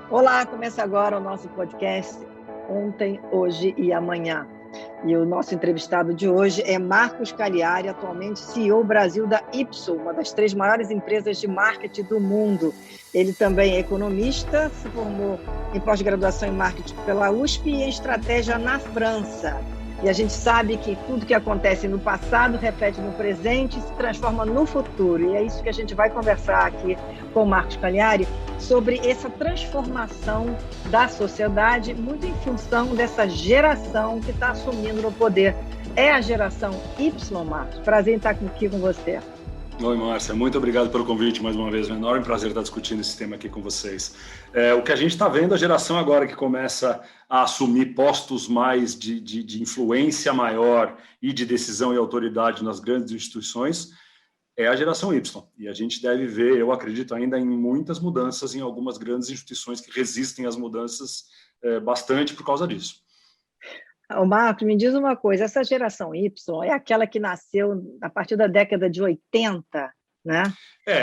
Olá, começa agora o nosso podcast Ontem, Hoje e Amanhã. E o nosso entrevistado de hoje é Marcos Cagliari, atualmente CEO Brasil da Ipsos, uma das 3 maiores empresas de marketing do mundo. Ele também é economista, se formou em pós-graduação em marketing pela USP e em estratégia na França. E a gente sabe que tudo que acontece no passado repete no presente e se transforma no futuro. E é isso que a gente vai conversar aqui com o Marcos Cagliari, sobre essa transformação da sociedade, muito em função dessa geração que está assumindo o poder. É a geração Y, Marcos. Prazer em estar aqui com você. Oi, Márcia. Muito obrigado pelo convite mais uma vez. É um enorme prazer estar discutindo esse tema aqui com vocês. O que a gente está vendo, a geração agora que começa a assumir postos mais de influência maior e de decisão e autoridade nas grandes instituições, é a geração Y. E a gente deve ver, eu acredito ainda, em muitas mudanças em algumas grandes instituições que resistem às mudanças bastante por causa disso. Marcos, me diz uma coisa, essa geração Y é aquela que nasceu a partir da década de 80, né?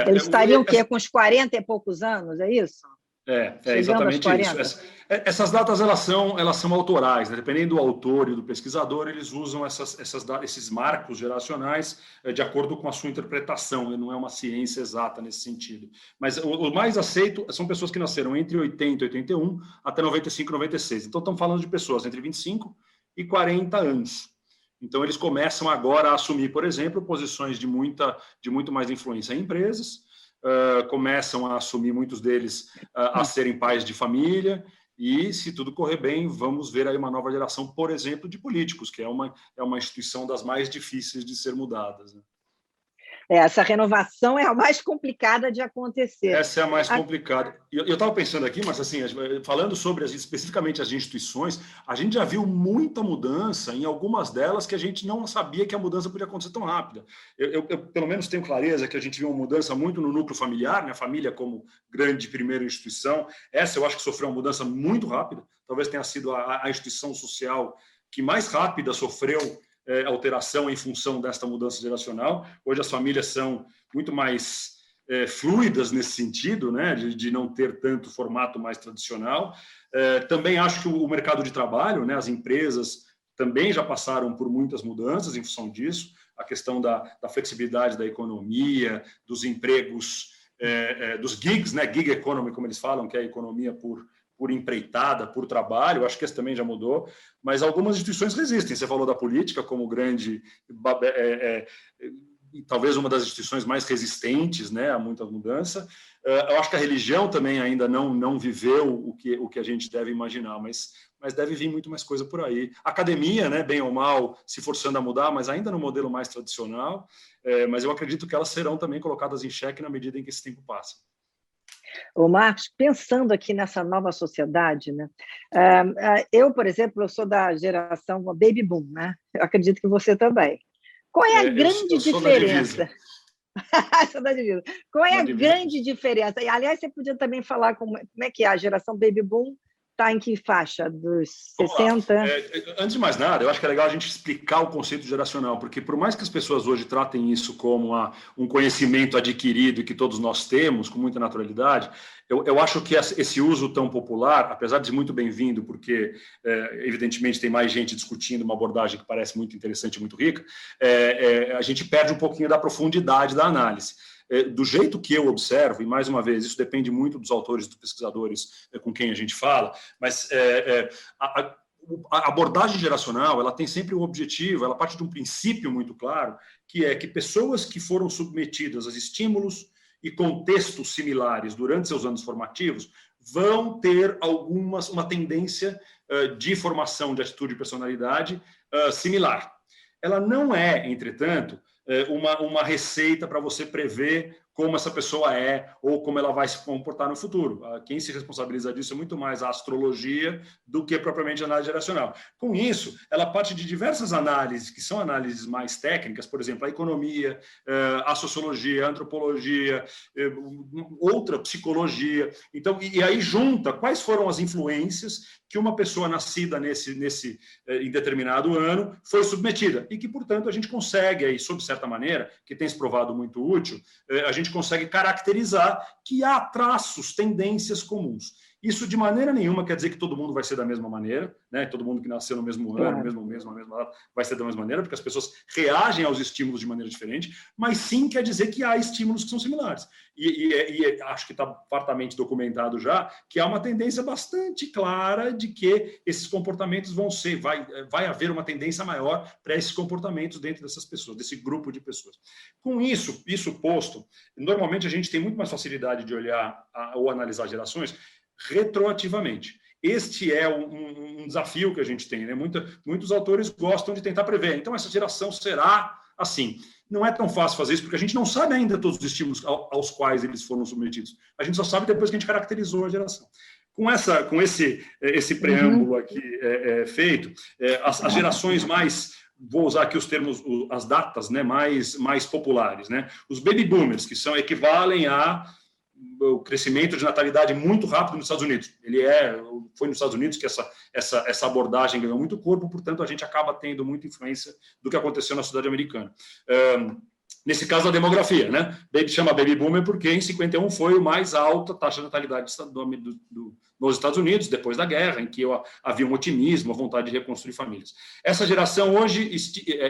Eles estariam o quê? Com uns 40 e poucos anos, é isso? É exatamente isso. Essas datas elas são autorais, né? Dependendo do autor e do pesquisador, eles usam esses marcos geracionais de acordo com a sua interpretação, não é uma ciência exata nesse sentido. Mas o mais aceito são pessoas que nasceram entre 80 e 81 até 95 e 96. Então estamos falando de pessoas entre 25 e 40 anos. Então eles começam agora a assumir, por exemplo, posições de muito mais influência em empresas, começam a assumir, muitos deles, a serem pais de família, e, se tudo correr bem, vamos ver aí uma nova geração, por exemplo, de políticos, que é uma instituição das mais difíceis de ser mudadas, né? Essa renovação é a mais complicada de acontecer. Essa é a mais complicada. Eu estava pensando aqui, mas assim, falando sobre especificamente as instituições, a gente já viu muita mudança em algumas delas que a gente não sabia que a mudança podia acontecer tão rápida. Eu pelo menos tenho clareza que a gente viu uma mudança muito no núcleo familiar, né? A família como grande primeira instituição. Essa eu acho que sofreu uma mudança muito rápida. Talvez tenha sido a instituição social que mais rápida sofreu alteração em função desta mudança geracional. Hoje as famílias são muito mais fluidas nesse sentido, né, de não ter tanto formato mais tradicional. Também acho que o mercado de trabalho, né, as empresas também já passaram por muitas mudanças em função disso. A questão da flexibilidade da economia, dos empregos, dos gigs, né, gig economy, como eles falam, que é a economia por empreitada, por trabalho, acho que esse também já mudou, mas algumas instituições resistem. Você falou da política como grande, talvez uma das instituições mais resistentes, né, a muita mudança. Eu acho que a religião também ainda não viveu o que a gente deve imaginar, mas deve vir muito mais coisa por aí. A academia, né, bem ou mal, se forçando a mudar, mas ainda no modelo mais tradicional, mas eu acredito que elas serão também colocadas em xeque na medida em que esse tempo passa. O Marcos, pensando aqui nessa nova sociedade, né? Eu, por exemplo, eu sou da geração Baby Boom, né? Eu acredito que você também. Qual é a grande diferença? Sou da divisa. Qual é a grande diferença? E, aliás, você podia também falar como é que é a geração Baby Boom está em que faixa? Dos 60? Antes de mais nada, eu acho que é legal a gente explicar o conceito geracional, porque por mais que as pessoas hoje tratem isso como um conhecimento adquirido e que todos nós temos com muita naturalidade, eu acho que esse uso tão popular, apesar de ser muito bem-vindo, porque evidentemente tem mais gente discutindo uma abordagem que parece muito interessante e muito rica, a gente perde um pouquinho da profundidade da análise. Do jeito que eu observo, e mais uma vez, isso depende muito dos autores, dos pesquisadores com quem a gente fala, mas a abordagem geracional, ela tem sempre um objetivo, ela parte de um princípio muito claro, que é que pessoas que foram submetidas a estímulos e contextos similares durante seus anos formativos vão ter uma tendência de formação de atitude e personalidade similar. Ela não é, entretanto, uma receita para você prever como essa pessoa é ou como ela vai se comportar no futuro. Quem se responsabiliza disso é muito mais a astrologia do que propriamente a análise geracional. Com isso, ela parte de diversas análises, que são análises mais técnicas, por exemplo, a economia, a sociologia, a antropologia, outra psicologia. Então, e aí junta quais foram as influências que uma pessoa nascida em determinado ano foi submetida e que, portanto, a gente consegue, aí, sob certa maneira, que tem se provado muito útil, a gente consegue caracterizar que há traços, tendências comuns. Isso, de maneira nenhuma, quer dizer que todo mundo vai ser da mesma maneira, né? Todo mundo que nasceu no mesmo ano, no mesmo mês, na mesma data, vai ser da mesma maneira, porque as pessoas reagem aos estímulos de maneira diferente, mas sim quer dizer que há estímulos que são similares. E acho que está fartamente documentado já que há uma tendência bastante clara de que esses comportamentos vão ser, vai haver uma tendência maior para esses comportamentos dentro dessas pessoas, desse grupo de pessoas. Com isso posto, normalmente a gente tem muito mais facilidade de olhar ou analisar gerações retroativamente. Este é um desafio que a gente tem, né? Muitos autores gostam de tentar prever. Então, essa geração será assim. Não é tão fácil fazer isso, porque a gente não sabe ainda todos os estímulos aos quais eles foram submetidos. A gente só sabe depois que a gente caracterizou a geração. Com esse preâmbulo aqui feito, as gerações mais... Vou usar aqui os termos, as datas, né, mais populares, né? Os baby boomers, que equivalem o crescimento de natalidade muito rápido nos Estados Unidos. Foi nos Estados Unidos que essa abordagem ganhou muito corpo, portanto, a gente acaba tendo muita influência do que aconteceu na sociedade americana. Nesse caso, a demografia, né? Chama baby boomer porque em 51 foi a mais alta taxa de natalidade nos Estados Unidos, depois da guerra, em que havia um otimismo, a vontade de reconstruir famílias. Essa geração, hoje,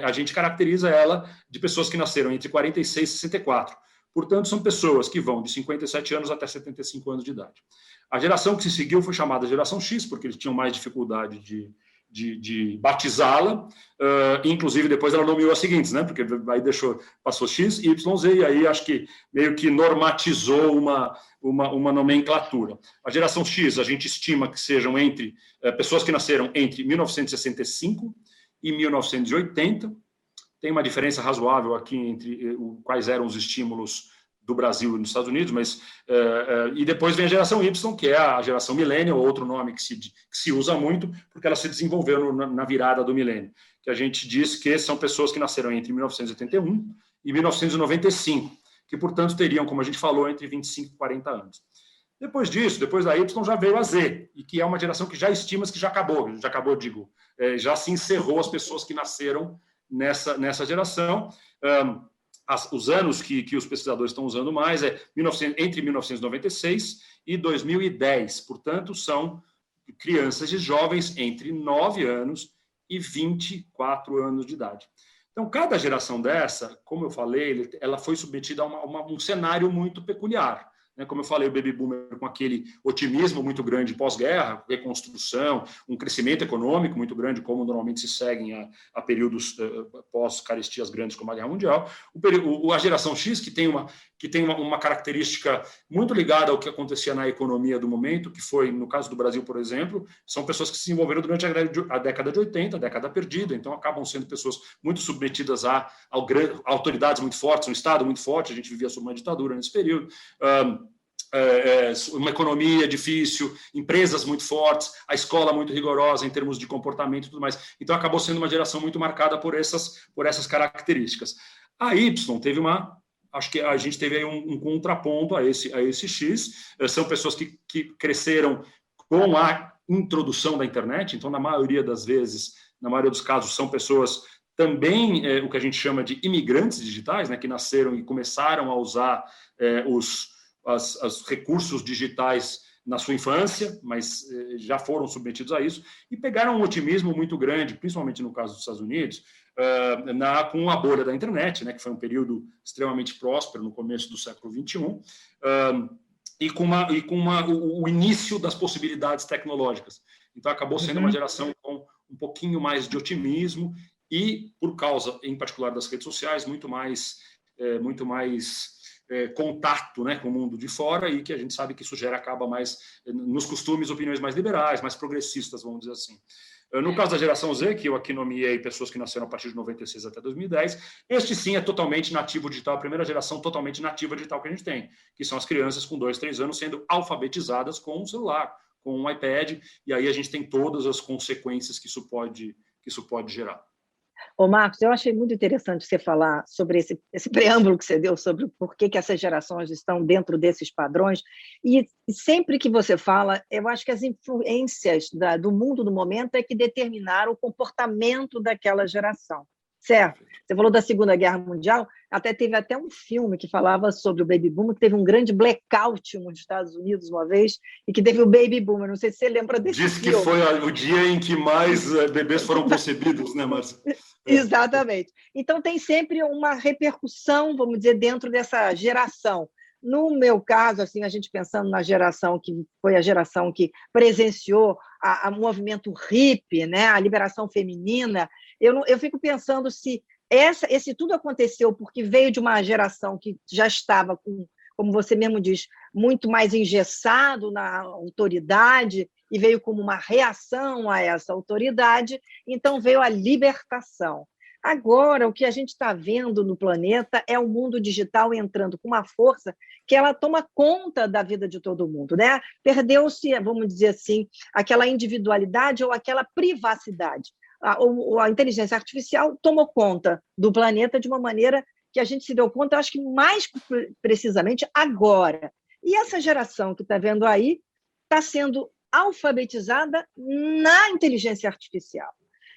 a gente caracteriza ela de pessoas que nasceram entre 46 e 64. Portanto, são pessoas que vão de 57 anos até 75 anos de idade. A geração que se seguiu foi chamada geração X, porque eles tinham mais dificuldade de batizá-la, inclusive depois ela nomeou as seguintes, né? Porque aí passou X, Y, Z, e aí acho que meio que normatizou uma nomenclatura. A geração X, a gente estima que sejam pessoas que nasceram entre 1965 e 1980, tem uma diferença razoável aqui entre quais eram os estímulos do Brasil e dos Estados Unidos, mas e depois vem a geração Y, que é a geração millennial, outro nome que se usa muito, porque ela se desenvolveu na virada do milênio, que a gente diz que são pessoas que nasceram entre 1981 e 1995, que, portanto, teriam, como a gente falou, entre 25 e 40 anos. Depois disso, depois da Y, já veio a Z, e que é uma geração que já estima que já acabou, já se encerrou as pessoas que nasceram nessa geração. Os anos que os pesquisadores estão usando mais entre 1996 e 2010. Portanto, são crianças e jovens entre 9 anos e 24 anos de idade. Então, cada geração dessa, como eu falei, ela foi submetida a um cenário muito peculiar. Como eu falei, o baby boomer com aquele otimismo muito grande pós-guerra, reconstrução, um crescimento econômico muito grande, como normalmente se seguem a períodos pós-caristias grandes como a Guerra Mundial. A geração X, que tem uma característica muito ligada ao que acontecia na economia do momento, que foi, no caso do Brasil, por exemplo, são pessoas que se desenvolveram durante a década de 80, a década perdida, então acabam sendo pessoas muito submetidas a autoridades muito fortes, um Estado muito forte, a gente vivia sob uma ditadura nesse período, uma economia difícil, empresas muito fortes, a escola muito rigorosa em termos de comportamento e tudo mais. Então, acabou sendo uma geração muito marcada por essas características. A Y teve acho que a gente teve aí um contraponto a esse X. São pessoas que cresceram com a introdução da internet, então, na maioria das vezes, na maioria dos casos, são pessoas também o que a gente chama de imigrantes digitais, né, que nasceram e começaram a usar os recursos digitais na sua infância, mas já foram submetidos a isso, e pegaram um otimismo muito grande, principalmente no caso dos Estados Unidos, com a bolha da internet, né, que foi um período extremamente próspero no começo do século XXI, e com o início das possibilidades tecnológicas. Então, acabou sendo uma geração com um pouquinho mais de otimismo e, por causa, em particular, das redes sociais, muito mais contato, né, com o mundo de fora, e que a gente sabe que isso acaba mais nos costumes, opiniões mais liberais, mais progressistas, vamos dizer assim. No caso da geração Z, que eu aqui nomeei pessoas que nasceram a partir de 96 até 2010, este sim é totalmente nativo digital, a primeira geração totalmente nativa digital que a gente tem, que são as crianças com 2, 3 anos sendo alfabetizadas com um celular, com um iPad, e aí a gente tem todas as consequências que isso pode gerar. Ô, Marcos, eu achei muito interessante você falar sobre esse preâmbulo que você deu sobre por que essas gerações estão dentro desses padrões, e sempre que você fala, eu acho que as influências do mundo do momento é que determinaram o comportamento daquela geração. Certo. Você falou da Segunda Guerra Mundial, teve até um filme que falava sobre o Baby Boom, que teve um grande blackout nos Estados Unidos uma vez, e que teve o Baby Boom. Não sei se você lembra desse filme. Diz que filme. foi o dia em que mais bebês foram concebidos, né, Márcia? Exatamente. Então, tem sempre uma repercussão, vamos dizer, dentro dessa geração. No meu caso, assim, a gente pensando na geração que foi a geração que presenciou o movimento hippie, né, a liberação feminina, eu fico pensando se esse tudo aconteceu porque veio de uma geração que já estava, como você mesmo diz, muito mais engessado na autoridade e veio como uma reação a essa autoridade, então veio a libertação. Agora, o que a gente está vendo no planeta é o mundo digital entrando com uma força que ela toma conta da vida de todo mundo, né? Perdeu-se, vamos dizer assim, aquela individualidade ou aquela privacidade. A inteligência artificial tomou conta do planeta de uma maneira que a gente se deu conta, eu acho que mais precisamente agora. E essa geração que está vendo aí está sendo alfabetizada na inteligência artificial.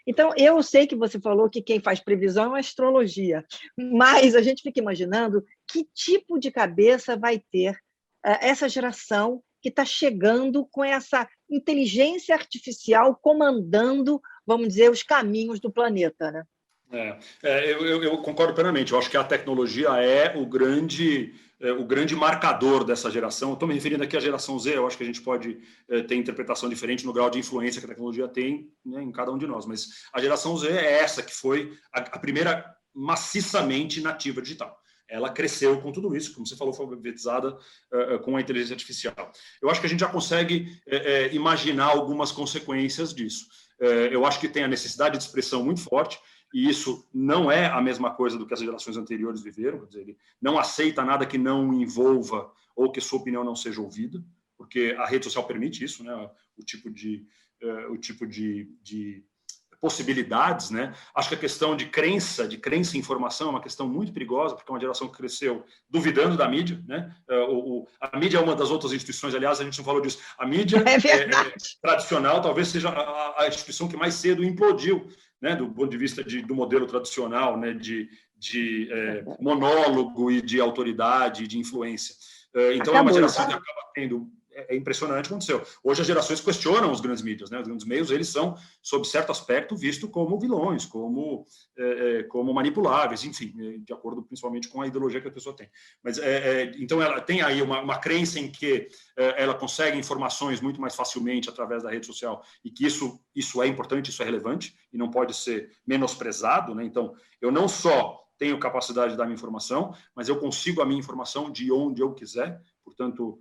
Então, eu sei que você falou que quem faz previsão é a astrologia, mas a gente fica imaginando que tipo de cabeça vai ter essa geração que está chegando com essa inteligência artificial comandando, vamos dizer, os caminhos do planeta, né? Eu concordo plenamente. Eu acho que a tecnologia é o grande marcador dessa geração. Estou me referindo aqui à geração Z. Eu acho que a gente pode ter interpretação diferente no grau de influência que a tecnologia tem, né, em cada um de nós. Mas a geração Z é essa que foi a primeira maciçamente nativa digital. Ela cresceu com tudo isso, como você falou, foi alfabetizada com a inteligência artificial. Eu acho que a gente já consegue imaginar algumas consequências disso. Eu acho que tem a necessidade de expressão muito forte, e isso não é a mesma coisa do que as gerações anteriores viveram. Quer dizer, ele não aceita nada que não envolva ou que sua opinião não seja ouvida, porque a rede social permite isso, né? O tipo de possibilidades, né? Acho que a questão de crença em informação é uma questão muito perigosa, porque é uma geração que cresceu duvidando da mídia, né? A mídia é uma das outras instituições, aliás, a gente não falou disso. A mídia tradicional talvez seja a instituição que mais cedo implodiu, né, do ponto de vista do modelo tradicional, né, de monólogo e de autoridade e de influência. Então, é uma geração que acaba tendo... É impressionante o que aconteceu. Hoje as gerações questionam os grandes mídias, né? Os grandes meios, eles são, sob certo aspecto, vistos como vilões, como manipuláveis, enfim, de acordo principalmente com a ideologia que a pessoa tem. Mas, então, ela tem aí uma crença em que ela consegue informações muito mais facilmente através da rede social e que isso é importante, isso é relevante e não pode ser menosprezado, né? Então, eu não só tenho capacidade de dar minha informação, mas eu consigo a minha informação de onde eu quiser, portanto...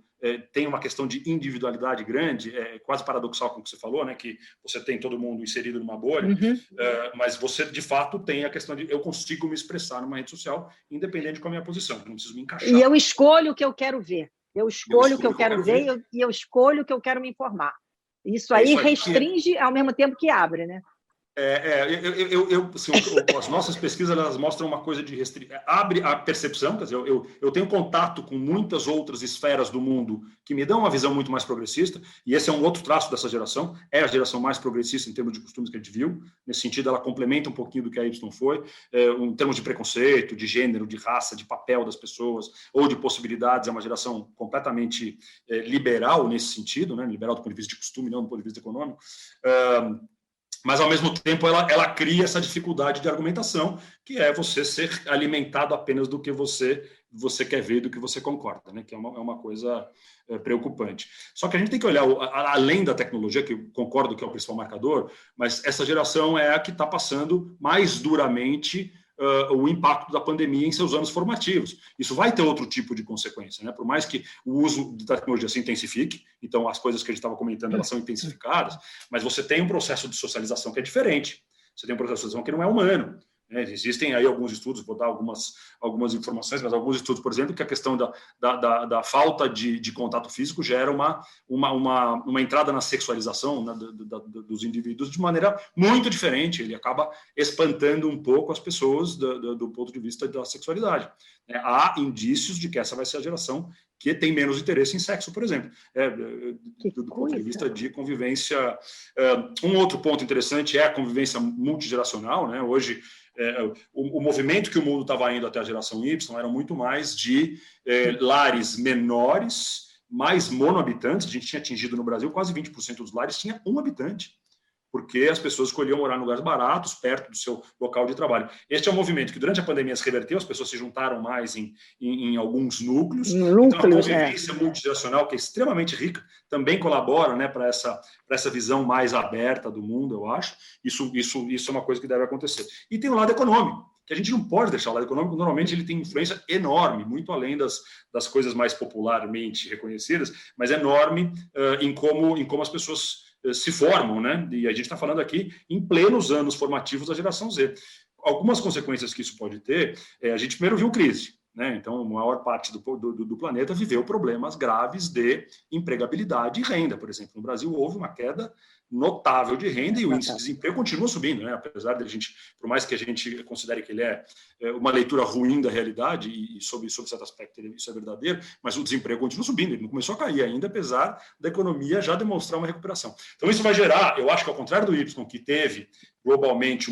tem uma questão de individualidade grande, quase paradoxal com o que você falou, né, que você tem todo mundo inserido numa bolha, mas você, de fato, tem a questão de eu consigo me expressar numa rede social, independente com a minha posição, eu não preciso me encaixar. E eu escolho o que eu quero ver, eu escolho o que eu quero ver e eu escolho o que eu quero me informar. Isso aí restringe ao mesmo tempo que abre, né? Assim, as nossas pesquisas elas mostram uma coisa de abre a percepção, quer dizer, eu tenho contato com muitas outras esferas do mundo que me dão uma visão muito mais progressista, e esse é um outro traço dessa geração, é a geração mais progressista em termos de costumes que a gente viu, nesse sentido ela complementa um pouquinho do que a Y foi, em termos de preconceito, de gênero, de raça, de papel das pessoas, ou de possibilidades, é uma geração completamente liberal nesse sentido, né? Liberal do ponto de vista de costume, não do ponto de vista econômico, mas, ao mesmo tempo, ela cria essa dificuldade de argumentação, que é você ser alimentado apenas do que você quer ver, do que você concorda, né? Que é uma coisa preocupante. Só que a gente tem que olhar, além da tecnologia, que eu concordo que é o principal marcador, mas essa geração é a que está passando mais duramente o impacto da pandemia em seus anos formativos. Isso vai ter outro tipo de consequência, né? Por mais que o uso da tecnologia se intensifique, então as coisas que a gente estava comentando, elas são intensificadas, mas você tem um processo de socialização que é diferente. Você tem um processo de socialização que não é humano. Existem aí alguns estudos, vou dar algumas informações, mas alguns estudos, por exemplo, que a questão da falta de contato físico gera uma entrada na sexualização, né, dos indivíduos de maneira muito diferente. Ele acaba espantando um pouco as pessoas do ponto de vista da sexualidade. Há indícios de que essa vai ser a geração que tem menos interesse em sexo, por exemplo, do ponto de vista de convivência. Um outro ponto interessante é a convivência multigeracional, né? Hoje, o movimento que o mundo estava indo até a geração Y era muito mais de lares menores, mais monohabitantes. A gente tinha atingido no Brasil quase 20% dos lares tinha um habitante, porque as pessoas escolhiam morar em lugares baratos, perto do seu local de trabalho. Este é um movimento que durante a pandemia se reverteu, as pessoas se juntaram mais em alguns núcleos. Então, a convivência multigeracional, que é extremamente rica, também colabora, né, para essa visão mais aberta do mundo, eu acho. Isso é uma coisa que deve acontecer. E tem o lado econômico, que a gente não pode deixar o lado econômico. Normalmente ele tem influência enorme, muito além das coisas mais popularmente reconhecidas, mas enorme em como as pessoas se formam, né? E a gente está falando aqui em plenos anos formativos da geração Z. Algumas consequências que isso pode ter, a gente primeiro viu crise, né? Então, a maior parte do planeta viveu problemas graves de empregabilidade e renda. Por exemplo, no Brasil houve uma queda notável de renda e o índice de desemprego continua subindo, né? Apesar de a gente, por mais que a gente considere que ele é uma leitura ruim da realidade e sobre certo aspecto isso é verdadeiro, mas o desemprego continua subindo, ele não começou a cair ainda, apesar da economia já demonstrar uma recuperação. Então isso vai gerar, eu acho que ao contrário do Y, que teve globalmente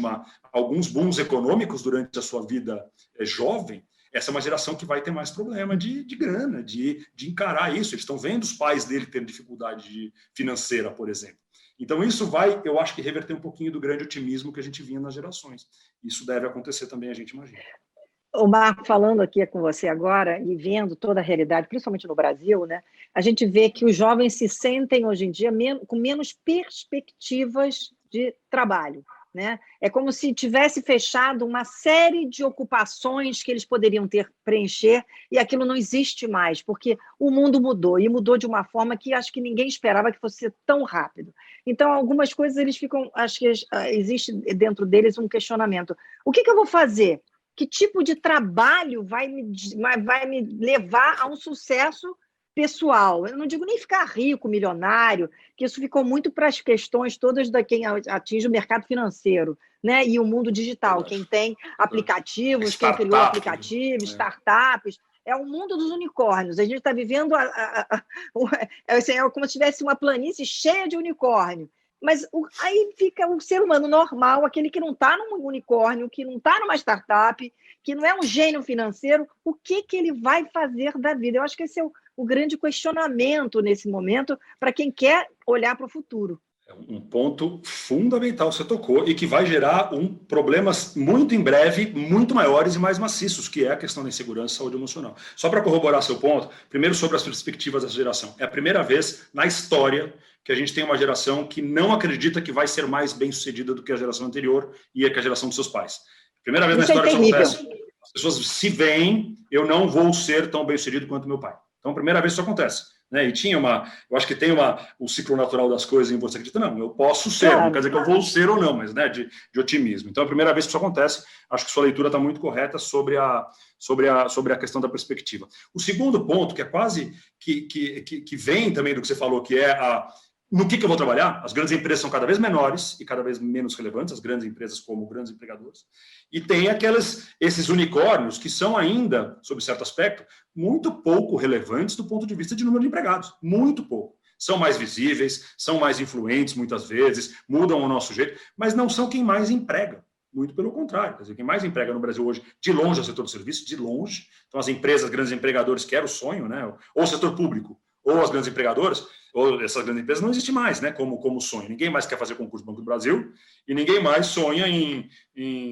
alguns booms econômicos durante a sua vida jovem, essa é uma geração que vai ter mais problema de grana, de encarar isso. Eles estão vendo os pais dele tendo dificuldade financeira, por exemplo. Então, isso vai, eu acho que reverter um pouquinho do grande otimismo que a gente vinha nas gerações. Isso deve acontecer também, a gente imagina. O Marco, falando aqui com você agora e vendo toda a realidade, principalmente no Brasil, né, a gente vê que os jovens se sentem, hoje em dia, com menos perspectivas de trabalho. Né? É como se tivesse fechado uma série de ocupações que eles poderiam preencher e aquilo não existe mais, porque o mundo mudou, e mudou de uma forma que acho que ninguém esperava que fosse tão rápido. Então, algumas coisas eles ficam, acho que existe dentro deles um questionamento. O que eu vou fazer? Que tipo de trabalho vai me levar a um sucesso pessoal? Eu não digo nem ficar rico, milionário, que isso ficou muito para as questões todas de quem atinge o mercado financeiro, né? E o mundo digital, quem tem aplicativos, quem criou aplicativos, startups, é o mundo dos unicórnios. A gente está vivendo é como se tivesse uma planície cheia de unicórnio. Mas aí fica o ser humano normal, aquele que não está num unicórnio, que não está numa startup, que não é um gênio financeiro, o que ele vai fazer da vida? Eu acho que esse é o grande questionamento nesse momento para quem quer olhar para o futuro. É um ponto fundamental que você tocou e que vai gerar problemas muito em breve, muito maiores e mais maciços, que é a questão da insegurança e saúde emocional. Só para corroborar seu ponto, primeiro sobre as perspectivas dessa geração. É a primeira vez na história que a gente tem uma geração que não acredita que vai ser mais bem-sucedida do que a geração anterior e que a geração dos seus pais. Primeira vez na história que isso acontece. As pessoas se veem, eu não vou ser tão bem-sucedido quanto meu pai. Então, primeira vez isso acontece. Né? E tinha eu acho que tem o ciclo natural das coisas em você acredita, não, eu posso ser, claro, não quer dizer que eu vou ser ou não, mas né, de otimismo. Então, a primeira vez que isso acontece, acho que sua leitura está muito correta sobre a questão da perspectiva. O segundo ponto, que é quase que vem também do que você falou, que é no que eu vou trabalhar. As grandes empresas são cada vez menores e cada vez menos relevantes, as grandes empresas como grandes empregadores, e tem esses unicórnios que são ainda, sob certo aspecto, muito pouco relevantes do ponto de vista de número de empregados, muito pouco. São mais visíveis, são mais influentes muitas vezes, mudam o nosso jeito, mas não são quem mais emprega. Muito pelo contrário, quer dizer, quem mais emprega no Brasil hoje, de longe, é o setor de serviços, de longe. Então, as empresas, grandes empregadores, que era o sonho, né? Ou o setor público, ou as grandes empregadoras, ou essas grandes empresas não existem mais, né? Como sonho. Ninguém mais quer fazer concurso do Banco do Brasil e ninguém mais sonha em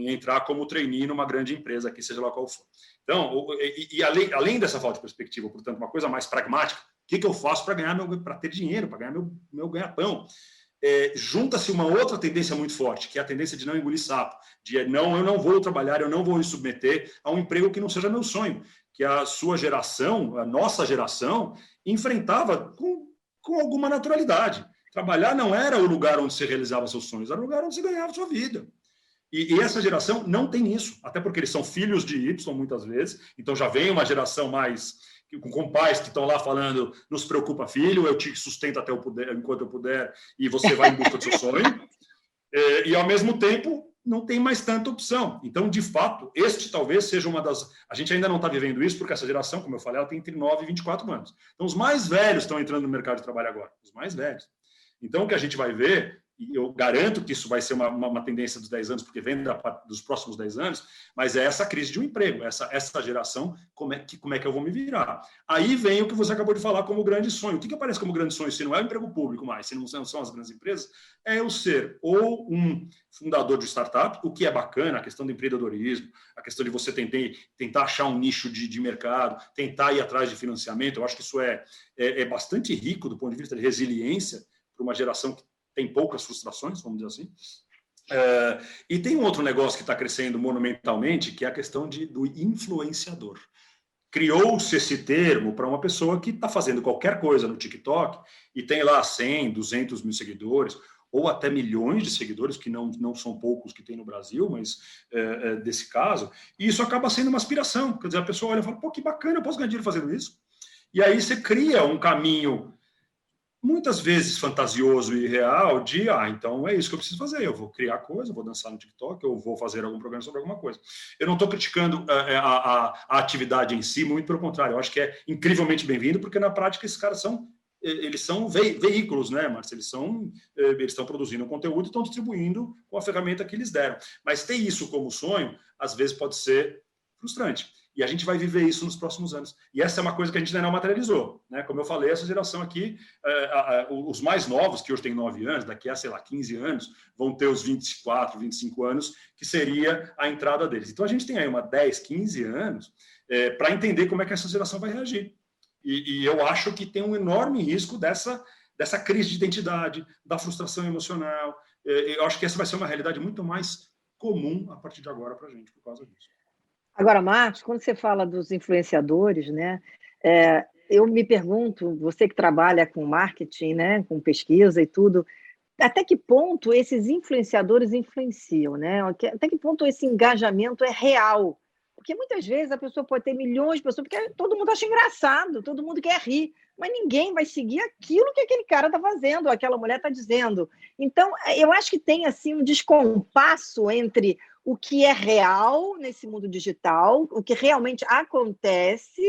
entrar como trainee numa grande empresa, aqui, seja lá qual for. Então, além dessa falta de perspectiva, portanto, uma coisa mais pragmática, o que eu faço para ter dinheiro, para ganhar meu ganha-pão? Junta-se uma outra tendência muito forte, que é a tendência de não engolir sapo, eu não vou trabalhar, eu não vou me submeter a um emprego que não seja meu sonho, que a sua geração, a nossa geração, enfrentava com alguma naturalidade. Trabalhar não era o lugar onde você realizava seus sonhos, era o lugar onde você ganhava sua vida. E essa geração não tem isso, até porque eles são filhos de Y muitas vezes, então já vem uma geração mais com pais que estão lá falando, não se preocupa, filho, eu te sustento até enquanto eu puder, e você vai em busca do seu sonho. E, ao mesmo tempo, não tem mais tanta opção. Então, de fato, este talvez seja uma das... A gente ainda não está vivendo isso, porque essa geração, como eu falei, ela tem entre 9 e 24 anos. Então, os mais velhos estão entrando no mercado de trabalho agora. Os mais velhos. Então, o que a gente vai ver, e eu garanto que isso vai ser uma tendência dos 10 anos, porque vem dos próximos 10 anos, mas é essa crise de um emprego, essa geração, como é que eu vou me virar? Aí vem o que você acabou de falar como grande sonho. O que aparece como grande sonho? Se não é o emprego público mais, se não são as grandes empresas, é eu ser ou um fundador de startup, o que é bacana, a questão do empreendedorismo, a questão de você tentar achar um nicho de mercado, tentar ir atrás de financiamento. Eu acho que isso é bastante rico do ponto de vista de resiliência para uma geração que tem poucas frustrações, vamos dizer assim. E tem um outro negócio que está crescendo monumentalmente, que é a questão do influenciador. Criou-se esse termo para uma pessoa que está fazendo qualquer coisa no TikTok e tem lá 100, 200 mil seguidores, ou até milhões de seguidores, que não são poucos que tem no Brasil, mas desse caso, e isso acaba sendo uma aspiração. Quer dizer, a pessoa olha e fala, pô, que bacana, eu posso ganhar dinheiro fazendo isso. E aí você cria um caminho muitas vezes fantasioso e real de, então é isso que eu preciso fazer, eu vou criar coisa, eu vou dançar no TikTok, eu vou fazer algum programa sobre alguma coisa. Eu não estou criticando a atividade em si, muito pelo contrário, eu acho que é incrivelmente bem-vindo, porque na prática esses caras são veículos, né, Márcia? Eles estão produzindo conteúdo e estão distribuindo com a ferramenta que eles deram. Mas ter isso como sonho, às vezes pode ser frustrante. E a gente vai viver isso nos próximos anos. E essa é uma coisa que a gente ainda não materializou, né? Como eu falei, essa geração aqui, os mais novos, que hoje têm 9 anos, daqui a, 15 anos, vão ter os 24, 25 anos, que seria a entrada deles. Então, a gente tem aí 10, 15 anos para entender como é que essa geração vai reagir. E eu acho que tem um enorme risco dessa crise de identidade, da frustração emocional. Eu acho que essa vai ser uma realidade muito mais comum a partir de agora para a gente, por causa disso. Agora, Marcos, quando você fala dos influenciadores, né, eu me pergunto, você que trabalha com marketing, né, com pesquisa e tudo, até que ponto esses influenciadores influenciam, né? Até que ponto esse engajamento é real? Porque muitas vezes a pessoa pode ter milhões de pessoas, porque todo mundo acha engraçado, todo mundo quer rir, mas ninguém vai seguir aquilo que aquele cara está fazendo, aquela mulher está dizendo. Então, eu acho que tem assim um descompasso entre o que é real nesse mundo digital, o que realmente acontece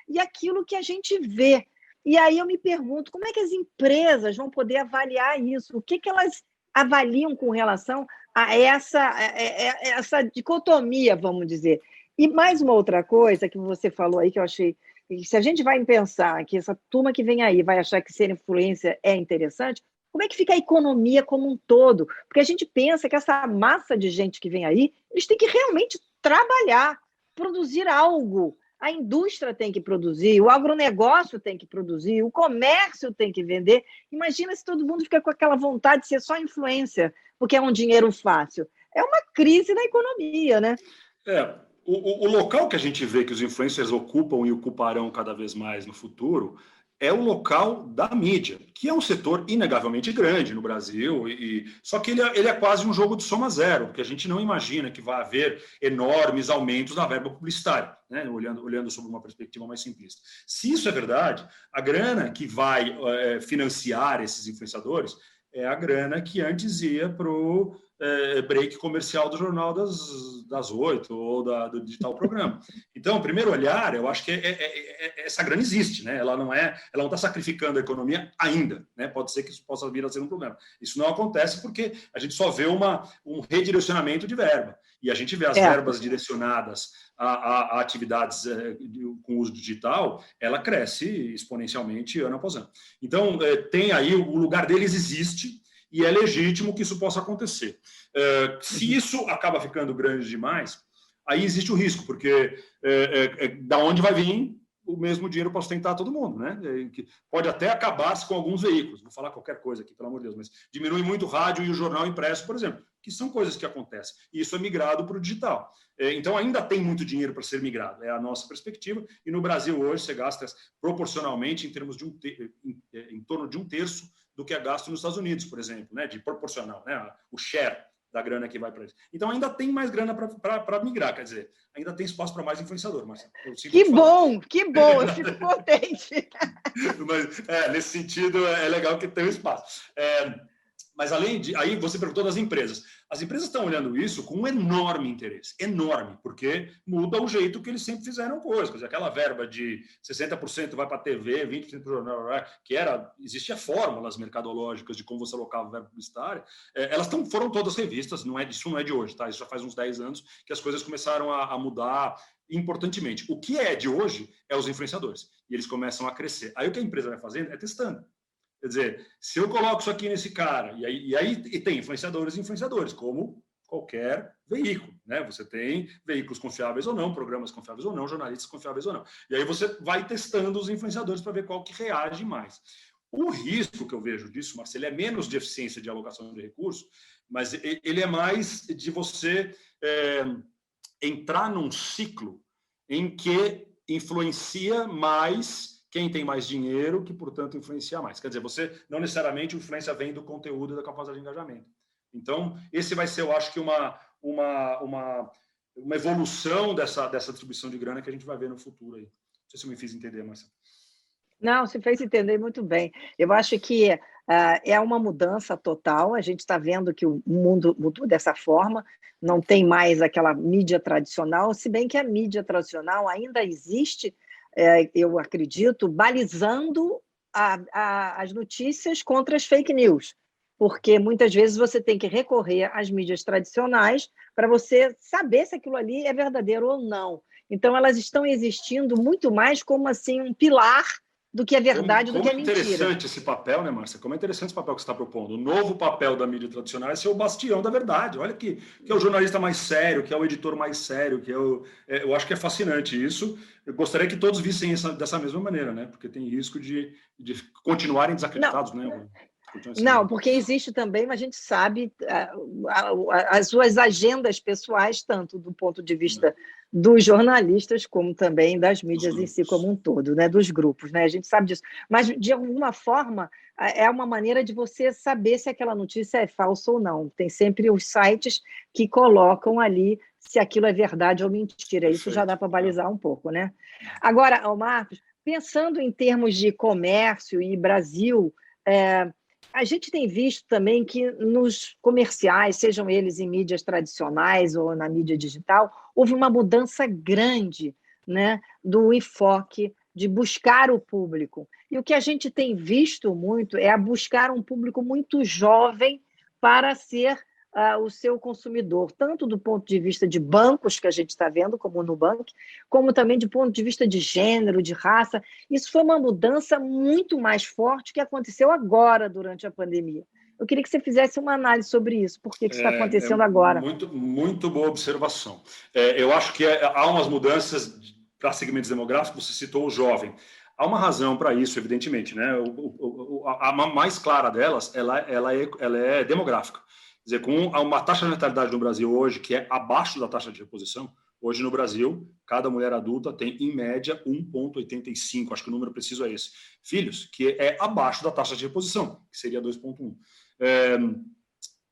e aquilo que a gente vê. E aí eu me pergunto, como é que as empresas vão poder avaliar isso? O que elas avaliam com relação a essa dicotomia, vamos dizer? E mais uma outra coisa que você falou aí, que eu achei, se a gente vai pensar que essa turma que vem aí vai achar que ser influência é interessante, como é que fica a economia como um todo? Porque a gente pensa que essa massa de gente que vem aí, eles têm que realmente trabalhar, produzir algo. A indústria tem que produzir, o agronegócio tem que produzir, o comércio tem que vender. Imagina se todo mundo fica com aquela vontade de ser só influência, porque é um dinheiro fácil. É uma crise da economia, né? O local que a gente vê que os influencers ocupam e ocuparão cada vez mais no futuro é o local da mídia, que é um setor inegavelmente grande no Brasil, só que ele é quase um jogo de soma zero, porque a gente não imagina que vai haver enormes aumentos na verba publicitária, né? Olhando sob uma perspectiva mais simplista. Se isso é verdade, a grana que vai financiar esses influenciadores é a grana que antes ia para o break comercial do Jornal das 8 ou do digital programa. Então, o primeiro olhar, eu acho que essa grana existe, né? Ela não está sacrificando a economia ainda, né? Pode ser que isso possa vir a ser um problema. Isso não acontece porque a gente só vê um redirecionamento de verba. E a gente vê as verbas direcionadas a atividades com uso digital, ela cresce exponencialmente ano após ano. Então, tem aí, o lugar deles existe, e é legítimo que isso possa acontecer. Se isso acaba ficando grande demais, aí existe o risco, porque da onde vai vir o mesmo dinheiro para sustentar todo mundo, né? Pode até acabar-se com alguns veículos, vou falar qualquer coisa aqui, pelo amor de Deus, mas diminui muito o rádio e o jornal impresso, por exemplo, que são coisas que acontecem, e isso é migrado para o digital. Então, ainda tem muito dinheiro para ser migrado, é a nossa perspectiva, e no Brasil hoje você gasta proporcionalmente em termos de em torno de 1/3 do que é gasto nos Estados Unidos, por exemplo, né? De proporcional, né? O share da grana que vai para eles. Então, ainda tem mais grana para migrar, quer dizer, ainda tem espaço para mais influenciador, Marcelo. Que bom, eu fico contente. Mas, nesse sentido, é legal que tem um espaço. Mas aí você perguntou das empresas. As empresas estão olhando isso com um enorme interesse, enorme, porque muda o jeito que eles sempre fizeram coisas. Quer dizer, aquela verba de 60% vai para a TV, 20% para o jornal, existia fórmulas mercadológicas de como você alocava a verba publicitária, elas foram todas revistas, isso não é de hoje, tá? Isso já faz uns 10 anos que as coisas começaram a mudar importantemente. O que é de hoje é os influenciadores, e eles começam a crescer. Aí o que a empresa vai fazendo é testando. Quer dizer, se eu coloco isso aqui nesse cara, e aí tem influenciadores e influenciadores, como qualquer veículo, né? Você tem veículos confiáveis ou não, programas confiáveis ou não, jornalistas confiáveis ou não. E aí você vai testando os influenciadores para ver qual que reage mais. O risco que eu vejo disso, Marcelo, é menos de eficiência de alocação de recursos, mas ele é mais de você entrar num ciclo em que influencia mais quem tem mais dinheiro, que, portanto, influencia mais. Quer dizer, você não necessariamente a influência vem do conteúdo e da capacidade de engajamento. Então, esse vai ser, eu acho que, uma evolução dessa distribuição de grana que a gente vai ver no futuro aí. Não sei se eu me fiz entender, Marcelo. Não, se fez entender muito bem. Eu acho que é uma mudança total. A gente está vendo que o mundo mudou dessa forma. Não tem mais aquela mídia tradicional, se bem que a mídia tradicional ainda existe, eu acredito, balizando as notícias contra as fake news, porque muitas vezes você tem que recorrer às mídias tradicionais para você saber se aquilo ali é verdadeiro ou não. Então, elas estão existindo muito mais como assim um pilar do que é verdade, do que é mentira. Como é interessante esse papel, né, Márcia? Como é interessante esse papel que você está propondo. O novo papel da mídia tradicional é ser o bastião da verdade. Olha que é o jornalista mais sério, que é o editor mais sério, que eu acho que é fascinante isso. Eu gostaria que todos vissem dessa mesma maneira, né? Porque tem risco de continuarem desacreditados, né? Não, porque existe também, mas a gente sabe as suas agendas pessoais, tanto do ponto de vista dos jornalistas, como também das mídias em si como um todo, né? Dos grupos, né? A gente sabe disso. Mas, de alguma forma, é uma maneira de você saber se aquela notícia é falsa ou não. Tem sempre os sites que colocam ali se aquilo é verdade ou mentira. Isso já dá para balizar um pouco, né? Agora, Marcos, pensando em termos de comércio e Brasil, a gente tem visto também que nos comerciais, sejam eles em mídias tradicionais ou na mídia digital, houve uma mudança grande, né, do enfoque de buscar o público. E o que a gente tem visto muito é buscar um público muito jovem para ser o seu consumidor, tanto do ponto de vista de bancos, que a gente está vendo, como o Nubank, como também do ponto de vista de gênero, de raça. Isso foi uma mudança muito mais forte que aconteceu agora, durante a pandemia. Eu queria que você fizesse uma análise sobre isso, por que isso está acontecendo agora. Muito boa observação. Eu acho que há umas mudanças para segmentos demográficos, você citou o jovem. Há uma razão para isso, evidentemente, né? A mais clara delas, ela é demográfica. Quer dizer, com uma taxa de natalidade no Brasil hoje que é abaixo da taxa de reposição, hoje no Brasil, cada mulher adulta tem, em média, 1,85, acho que o número preciso é esse, filhos, que é abaixo da taxa de reposição, que seria 2,1.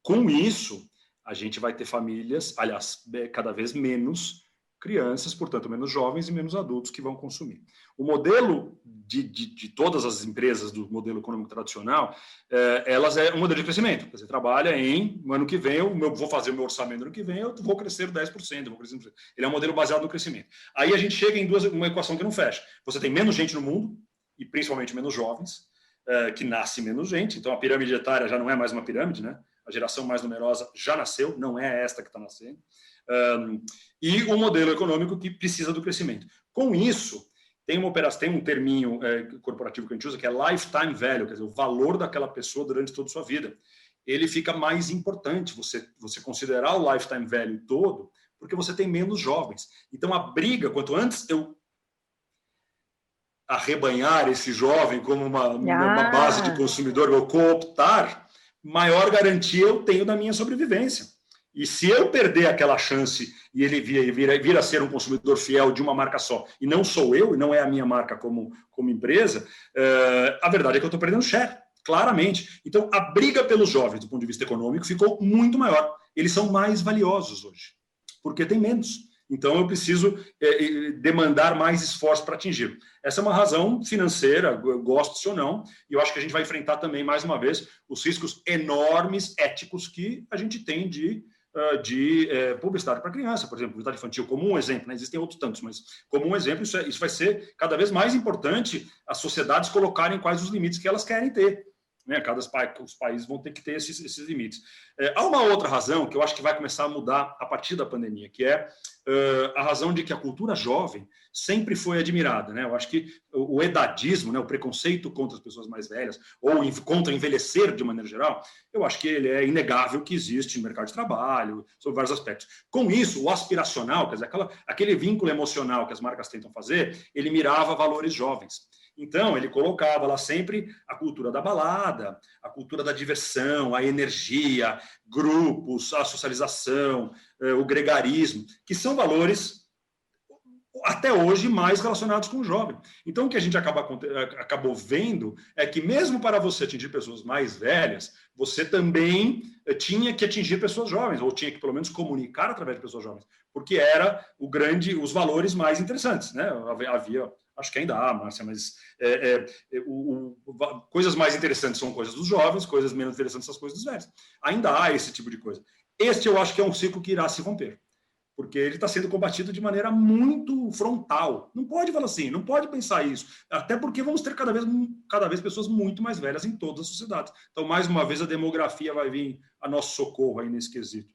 Com isso, a gente vai ter famílias, aliás, cada vez menos crianças, portanto, menos jovens e menos adultos que vão consumir. O modelo de todas as empresas do modelo econômico tradicional, elas é um modelo de crescimento. Quer dizer, trabalha no ano que vem, eu vou fazer o meu orçamento no ano que vem, eu vou crescer 10%, eu vou crescer 10%. Ele é um modelo baseado no crescimento. Aí a gente chega em uma equação que não fecha. Você tem menos gente no mundo, e principalmente menos jovens, que nasce menos gente, então a pirâmide etária já não é mais uma pirâmide, né? A geração mais numerosa já nasceu, não é esta que está nascendo. E um modelo econômico que precisa do crescimento. Com isso, tem um terminho corporativo que a gente usa, que é lifetime value, quer dizer, o valor daquela pessoa durante toda a sua vida. Ele fica mais importante, você considerar o lifetime value todo, porque você tem menos jovens. Então, a briga, quanto antes eu arrebanhar esse jovem como uma base de consumidor, ou cooptar, maior garantia eu tenho da minha sobrevivência. E se eu perder aquela chance e ele vir a ser um consumidor fiel de uma marca só, e não sou eu, e não é a minha marca como empresa, a verdade é que eu estou perdendo share, claramente. Então, a briga pelos jovens, do ponto de vista econômico, ficou muito maior. Eles são mais valiosos hoje, porque tem menos. Então, eu preciso demandar mais esforço para atingir. Essa é uma razão financeira, gosto ou não, e eu acho que a gente vai enfrentar também, mais uma vez, os riscos enormes éticos que a gente tem de publicidade para criança, por exemplo, publicidade infantil, como um exemplo, né? Existem outros tantos, mas como um exemplo, isso vai ser cada vez mais importante as sociedades colocarem quais os limites que elas querem ter. Né? Os países vão ter que ter esses limites. Há uma outra razão que eu acho que vai começar a mudar a partir da pandemia, que é a razão de que a cultura jovem sempre foi admirada. Né? Eu acho que o edadismo, né, o preconceito contra as pessoas mais velhas, ou contra envelhecer de maneira geral, eu acho que ele é inegável que existe no mercado de trabalho, sobre vários aspectos. Com isso, o aspiracional, quer dizer, aquele vínculo emocional que as marcas tentam fazer, ele mirava valores jovens. Então, ele colocava lá sempre a cultura da balada, a cultura da diversão, a energia, grupos, a socialização, o gregarismo, que são valores, até hoje, mais relacionados com o jovem. Então, o que a gente acabou vendo é que, mesmo para você atingir pessoas mais velhas, você também tinha que atingir pessoas jovens, ou tinha que, pelo menos, comunicar através de pessoas jovens, porque era os valores mais interessantes. Né? Havia... Acho que ainda há, Márcia, mas coisas mais interessantes são coisas dos jovens, coisas menos interessantes são as coisas dos velhos. Ainda há esse tipo de coisa. Este eu acho que é um ciclo que irá se romper, porque ele está sendo combatido de maneira muito frontal. Não pode falar assim, não pode pensar isso, até porque vamos ter cada vez pessoas muito mais velhas em todas as sociedades. Então, mais uma vez, a demografia vai vir a nosso socorro aí nesse quesito.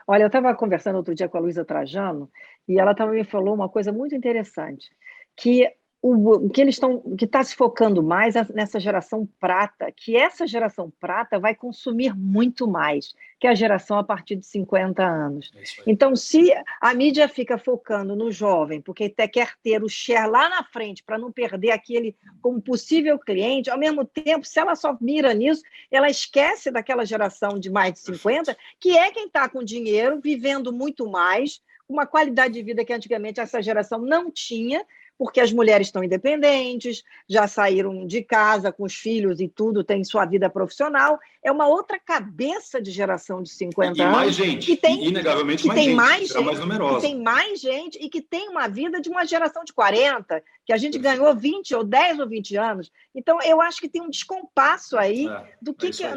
Olha, eu estava conversando outro dia com a Luísa Trajano e ela também me falou uma coisa muito interessante, que que está se focando mais nessa geração prata, que essa geração prata vai consumir muito mais que a geração a partir de 50 anos. Então, se a mídia fica focando no jovem, porque até quer ter o share lá na frente, para não perder aquele como possível cliente, ao mesmo tempo, se ela só mira nisso, ela esquece daquela geração de mais de 50, que é quem está com dinheiro, vivendo muito mais, uma qualidade de vida que antigamente essa geração não tinha, porque as mulheres estão independentes, já saíram de casa com os filhos e tudo, têm sua vida profissional. É uma outra cabeça de geração de 50 anos. E mais gente, que tem, inegavelmente mais gente, mais numerosa. Que tem mais gente e que tem uma vida de uma geração de 40, que a gente ganhou 20 ou 10 ou 20 anos. Então, eu acho que tem um descompasso aí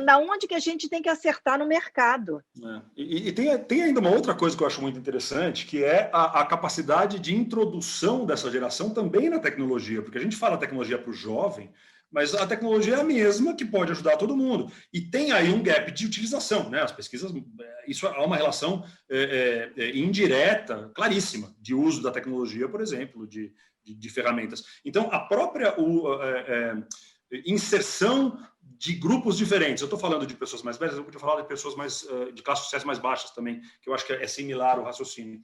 da onde que a gente tem que acertar no mercado. E tem ainda uma outra coisa que eu acho muito interessante, que é a capacidade de introdução dessa geração também na tecnologia, porque a gente fala tecnologia para o jovem, mas a tecnologia é a mesma que pode ajudar todo mundo. E tem aí um gap de utilização, né? As pesquisas, isso há uma relação indireta, claríssima, de uso da tecnologia, por exemplo, de ferramentas. Então, a própria inserção de grupos diferentes. Eu estou falando de pessoas mais velhas, eu podia falar de pessoas de classes sociais mais baixas também, que eu acho que é similar o raciocínio.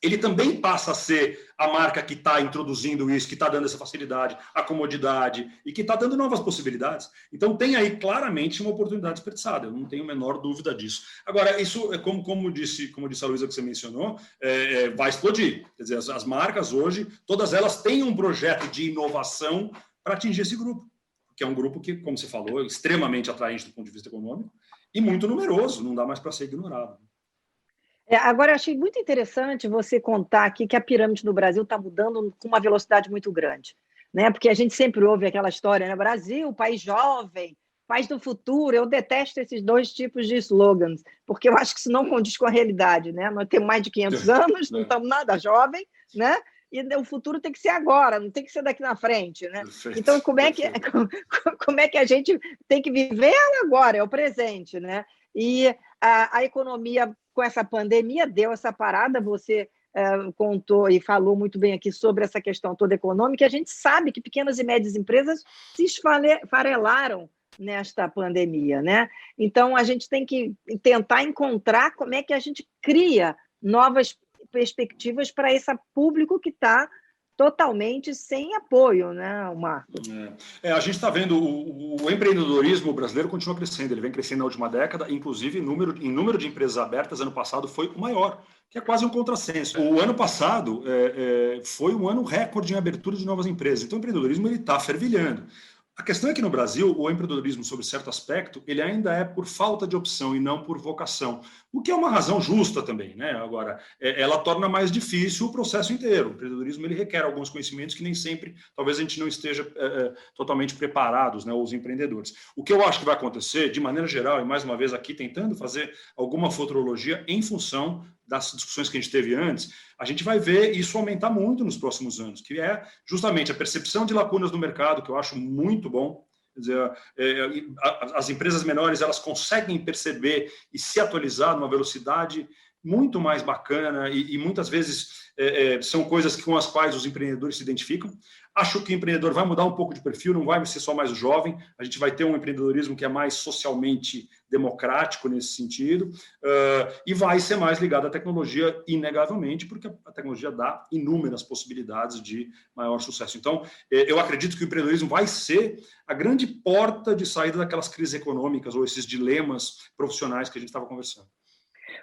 Ele também passa a ser a marca que está introduzindo isso, que está dando essa facilidade, a comodidade e que está dando novas possibilidades. Então, tem aí claramente uma oportunidade desperdiçada, eu não tenho a menor dúvida disso. Agora, isso, como disse a Luísa que você mencionou, vai explodir. Quer dizer, as marcas hoje, todas elas têm um projeto de inovação para atingir esse grupo, que é um grupo que, como você falou, é extremamente atraente do ponto de vista econômico e muito numeroso, não dá mais para ser ignorado. Agora, eu achei muito interessante você contar aqui que a pirâmide no Brasil está mudando com uma velocidade muito grande, né? Porque a gente sempre ouve aquela história, né? Brasil, país jovem, país do futuro. Eu detesto esses dois tipos de slogans, porque eu acho que isso não condiz com a realidade, né? Nós temos mais de 500 anos, não estamos nada jovem, né? E o futuro tem que ser agora, não tem que ser daqui na frente, né? Perfeito, então, como é que a gente tem que viver agora? É o presente, né? E a economia, com essa pandemia, deu essa parada, você contou e falou muito bem aqui sobre essa questão toda econômica. A gente sabe que pequenas e médias empresas se esfarelaram nesta pandemia, né? Então, a gente tem que tentar encontrar como é que a gente cria novas perspectivas para esse público que está totalmente sem apoio, né, Marcos? A gente está vendo o empreendedorismo brasileiro continua crescendo, ele vem crescendo na última década, inclusive em número de empresas abertas, ano passado foi o maior, que é quase um contrassenso. O ano passado foi um ano recorde em abertura de novas empresas, então o empreendedorismo está fervilhando. A questão é que no Brasil, o empreendedorismo, sob certo aspecto, ele ainda é por falta de opção e não por vocação, o que é uma razão justa também, né? Agora, ela torna mais difícil o processo inteiro. O empreendedorismo ele requer alguns conhecimentos que nem sempre, talvez a gente não esteja totalmente preparados, né, os empreendedores. O que eu acho que vai acontecer, de maneira geral, e mais uma vez aqui tentando fazer alguma futurologia em função das discussões que a gente teve antes, a gente vai ver isso aumentar muito nos próximos anos, que é justamente a percepção de lacunas no mercado, que eu acho muito bom. Quer dizer, as empresas menores elas conseguem perceber e se atualizar numa velocidade muito mais bacana e muitas vezes são coisas com as quais os empreendedores se identificam. Acho que o empreendedor vai mudar um pouco de perfil, não vai ser só mais o jovem, a gente vai ter um empreendedorismo que é mais socialmente democrático nesse sentido e vai ser mais ligado à tecnologia, inegavelmente, porque a tecnologia dá inúmeras possibilidades de maior sucesso. Então, eu acredito que o empreendedorismo vai ser a grande porta de saída daquelas crises econômicas ou esses dilemas profissionais que a gente estava conversando.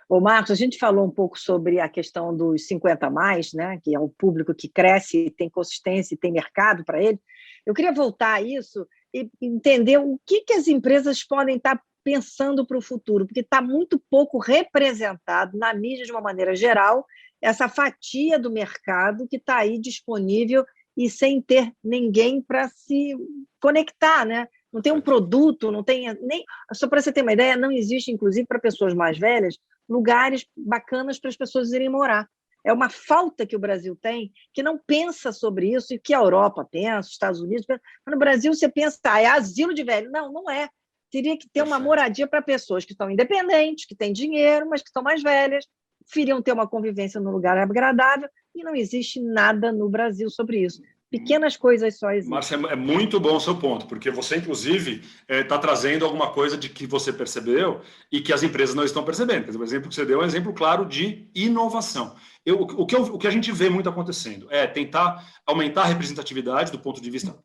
Ô, Marcos, a gente falou um pouco sobre a questão dos 50 mais, né, que é o público que cresce, tem consistência e tem mercado para ele. Eu queria voltar a isso e entender o que as empresas podem estar pensando para o futuro, porque está muito pouco representado na mídia, de uma maneira geral, essa fatia do mercado que está aí disponível e sem ter ninguém para se conectar, né? Não tem um produto, não tem nem... Só para você ter uma ideia, não existe, inclusive, para pessoas mais velhas, lugares bacanas para as pessoas irem morar. É uma falta que o Brasil tem, que não pensa sobre isso, e que a Europa pensa, os Estados Unidos pensam. Mas no Brasil você pensa, é asilo de velho. Não, não é. Teria que ter uma moradia para pessoas que estão independentes, que têm dinheiro, mas que estão mais velhas, preferiam ter uma convivência num lugar agradável, e não existe nada no Brasil sobre isso. Pequenas coisas só existem. Márcia, é muito bom o seu ponto, porque você, inclusive, está trazendo alguma coisa de que você percebeu e que as empresas não estão percebendo. Quer dizer, o exemplo que você deu é um exemplo claro de inovação. O que a gente vê muito acontecendo é tentar aumentar a representatividade do ponto de vista,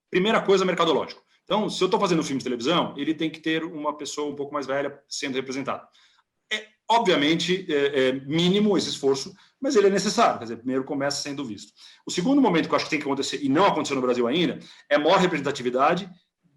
primeira coisa, mercadológico. Então, se eu estou fazendo um filme de televisão, ele tem que ter uma pessoa um pouco mais velha sendo representada. Obviamente, é mínimo esse esforço, mas ele é necessário. Quer dizer, primeiro começa sendo visto. O segundo momento que eu acho que tem que acontecer, e não aconteceu no Brasil ainda, é maior representatividade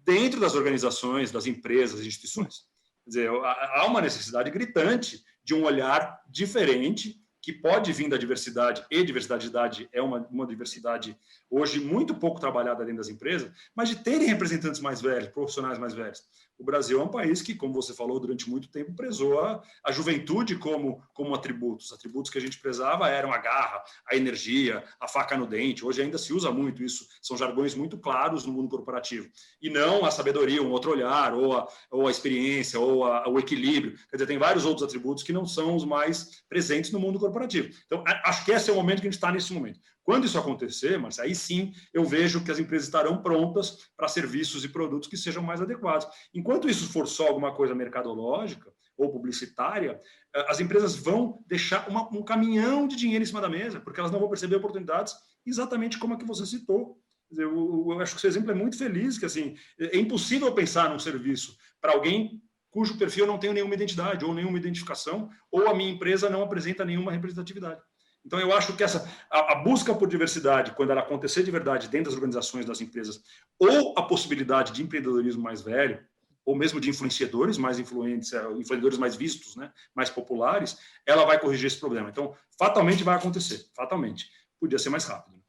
dentro das organizações, das empresas, das instituições. Quer dizer, há uma necessidade gritante de um olhar diferente que pode vir da diversidade, e diversidade de idade é uma diversidade hoje muito pouco trabalhada dentro das empresas, mas de terem representantes mais velhos, profissionais mais velhos. O Brasil é um país que, como você falou, durante muito tempo prezou a juventude como atributos. Os atributos que a gente prezava eram a garra, a energia, a faca no dente. Hoje ainda se usa muito isso. São jargões muito claros no mundo corporativo. E não a sabedoria, um outro olhar, ou a experiência, ou o equilíbrio. Quer dizer, tem vários outros atributos que não são os mais presentes no mundo corporativo. Então, acho que esse é o momento que a gente está nesse momento. Quando isso acontecer, Marcia, aí sim eu vejo que as empresas estarão prontas para serviços e produtos que sejam mais adequados. Enquanto isso for só alguma coisa mercadológica ou publicitária, as empresas vão deixar um caminhão de dinheiro em cima da mesa, porque elas não vão perceber oportunidades exatamente como a que você citou. Eu acho que o seu exemplo é muito feliz, que assim, é impossível pensar num serviço para alguém cujo perfil não tem nenhuma identidade ou nenhuma identificação, ou a minha empresa não apresenta nenhuma representatividade. Então, eu acho que a busca por diversidade, quando ela acontecer de verdade dentro das organizações, das empresas, ou a possibilidade de empreendedorismo mais velho, ou mesmo de influenciadores mais influentes, influenciadores mais vistos, né, mais populares, ela vai corrigir esse problema. Então, fatalmente vai acontecer, fatalmente. Podia ser mais rápido.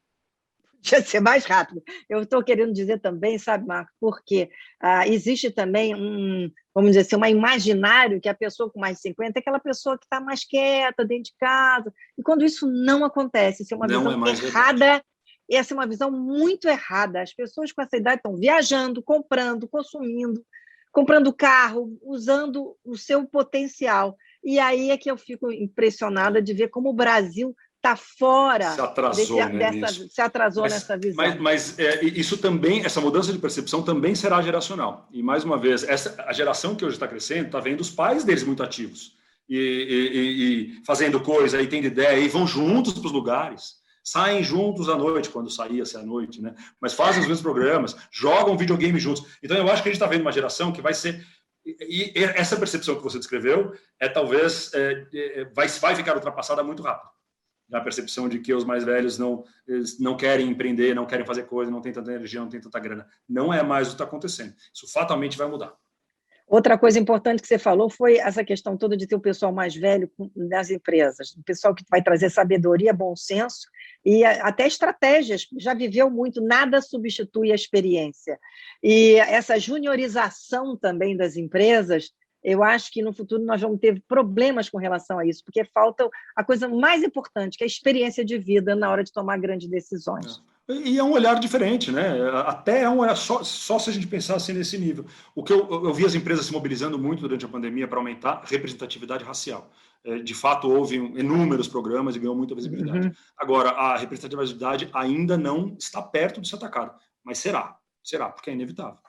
Podia ser mais rápido. Eu estou querendo dizer também, sabe, Marco, porque existe também vamos dizer assim, um imaginário que a pessoa com mais de 50 é aquela pessoa que está mais quieta, dentro de casa. E quando isso não acontece, isso é uma visão errada, essa é uma visão muito errada. As pessoas com essa idade estão viajando, comprando, consumindo, comprando carro, usando o seu potencial. E aí é que eu fico impressionada de ver como o Brasil está fora, se atrasou nessa visão. Mas isso também, essa mudança de percepção também será geracional. E, mais uma vez, a geração que hoje está crescendo está vendo os pais deles muito ativos e fazendo coisa, e tendo ideia, e vão juntos para os lugares, saem juntos à noite, quando saía-se à noite, né? Mas fazem os mesmos programas, jogam videogame juntos. Então, eu acho que a gente está vendo uma geração que vai ser... E essa percepção que você descreveu talvez vai ficar ultrapassada muito rápido. na percepção de que os mais velhos não querem empreender, não querem fazer coisa, não tem tanta energia, não tem tanta grana. Não é mais o que está acontecendo. Isso fatalmente vai mudar. Outra coisa importante que você falou foi essa questão toda de ter o pessoal mais velho nas empresas, o pessoal que vai trazer sabedoria, bom senso e até estratégias. Já viveu muito, nada substitui a experiência. E essa juniorização também das empresas, eu acho que no futuro nós vamos ter problemas com relação a isso, porque falta a coisa mais importante, que é a experiência de vida na hora de tomar grandes decisões. E é um olhar diferente, né? Até é um olhar só se a gente pensar assim nesse nível. O que eu vi as empresas se mobilizando muito durante a pandemia para aumentar a representatividade racial. De fato, houve inúmeros programas e ganhou muita visibilidade. Agora, a representatividade ainda não está perto de ser atacada, mas será, porque é inevitável.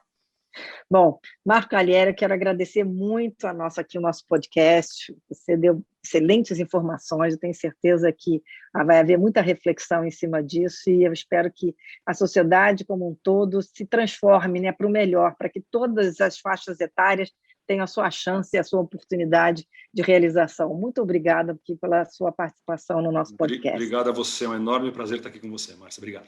Bom, Marco Callieri, eu quero agradecer muito o nosso podcast. Você deu excelentes informações, eu tenho certeza que vai haver muita reflexão em cima disso e eu espero que a sociedade como um todo se transforme, né, para o melhor, para que todas as faixas etárias tenham a sua chance e a sua oportunidade de realização. Muito obrigada pela sua participação no nosso podcast. Obrigado a você, é um enorme prazer estar aqui com você, Márcia. Obrigado.